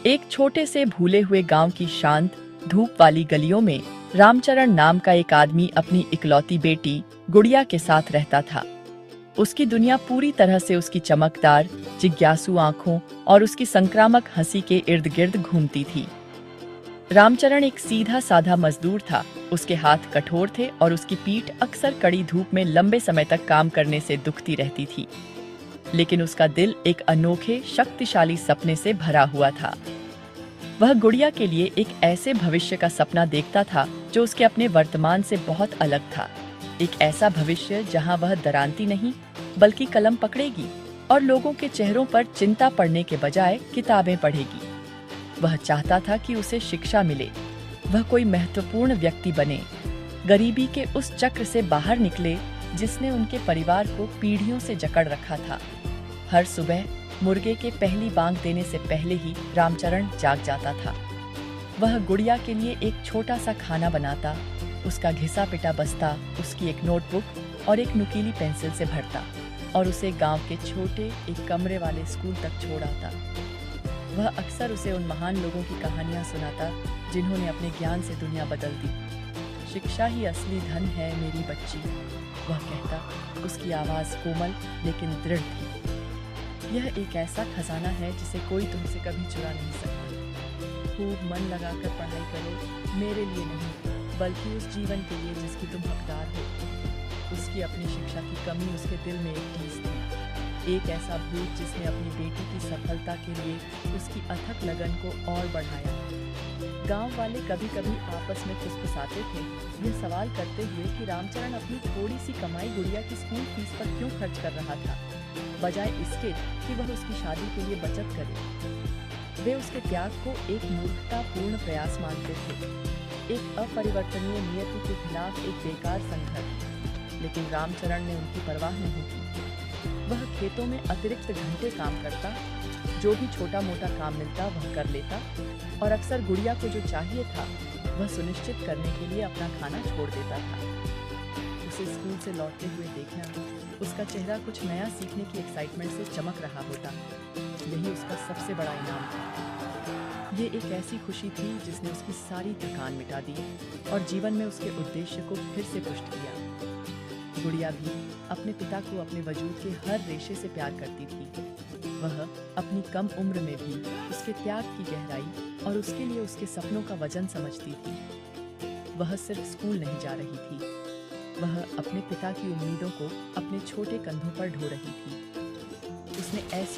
एक छोटे से भूले हुए गांव की शांत धूप वाली गलियों में रामचरण नाम का एक आदमी अपनी इकलौती बेटी गुड़िया के साथ रहता था। उसकी दुनिया पूरी तरह से उसकी चमकदार जिज्ञासु आंखों और उसकी संक्रामक हंसी के इर्द गिर्द घूमती थी। रामचरण एक सीधा साधा मजदूर था। उसके हाथ कठोर थे और उसकी पीठ अक्सर कड़ी धूप में लंबे समय तक काम करने से दुखती रहती थी। लेकिन उसका दिल एक अनोखे शक्तिशाली सपने से भरा हुआ था। वह गुड़िया के लिए एक ऐसे भविष्य का सपना देखता था जो उसके अपने वर्तमान से बहुत अलग था। एक ऐसा भविष्य जहां वह डराती नहीं बल्कि कलम पकड़ेगी और लोगों के चेहरों पर चिंता पड़ने के बजाय किताबें पढ़ेगी। वह चाहता था कि उसे शिक्षा मिले, वह कोई महत्वपूर्ण व्यक्ति बने, गरीबी के उस चक्र से बाहर निकले जिसने उनके परिवार को पीढ़ियों से जकड़ रखा था। हर सुबह मुर्गे के पहली बांग देने से पहले ही रामचरण जाग जाता था। वह गुड़िया के लिए एक छोटा सा खाना बनाता, उसका घिसा पिटा बस्ता उसकी एक नोटबुक और एक नुकीली पेंसिल से भरता और उसे गांव के छोटे एक कमरे वाले स्कूल तक छोड़ आता। वह अक्सर उसे उन महान लोगों की कहानियां सुनाता जिन्होंने अपने ज्ञान से दुनिया बदल दी। शिक्षा ही असली धन है मेरी बच्ची, वह कहता। उसकी आवाज कोमल लेकिन दृढ़ थी। यह एक ऐसा खजाना है जिसे कोई तुमसे कभी चुरा नहीं सकता। खूब मन लगाकर पढ़ाई करो, मेरे लिए नहीं बल्कि उस जीवन के लिए जिसकी तुम हकदार हो। उसकी अपनी शिक्षा की कमी उसके दिल में एक टीस थी, एक ऐसा भूत जिसने अपनी बेटी की सफलता के लिए उसकी अथक लगन को और बढ़ाया। गांव वाले कभी कभी आपस में फुसफुसाते थे, यह सवाल करते हुए कि रामचरण अपनी थोड़ी सी कमाई गुड़िया की स्कूल फीस पर क्यों खर्च कर रहा था, बजाय इसके कि वह उसकी शादी के लिए बचत करे। वे उसके त्याग को एक मूर्खतापूर्ण प्रयास मानते थे, एक अपरिवर्तनीय नियति के खिलाफ एक बेकार संघर्ष। लेकिन रामचरण ने उनकी परवाह नहीं की। वह खेतों में अतिरिक्त घंटे काम करता, जो भी छोटा मोटा काम मिलता वह कर लेता और अक्सर गुड़िया को जो चाहिए था वह सुनिश्चित करने के लिए अपना खाना छोड़ देता था। उसे स्कूल से लौटते हुए देखना, उसका चेहरा कुछ नया सीखने की एक्साइटमेंट से चमक रहा होता, यही उसका सबसे बड़ा इनाम था। ये एक ऐसी खुशी थी जिसने उसकी सारी थकान मिटा दी और जीवन में उसके उद्देश्य को फिर से पुष्ट किया। गुड़िया भी अपने पिता को अपने वजूद के हर रेशे से प्यार करती थी। वह अपनी कम उम्र में भी उसके त्याग की गहराई और उसके लिए उसके सपनों का वजन समझती थी। वह सिर्फ स्कूल नहीं जा रही थी, वह अपने पिता की उम्मीदों को अपने छोटे कंधों पर ढो रही थी। उसने ऐसी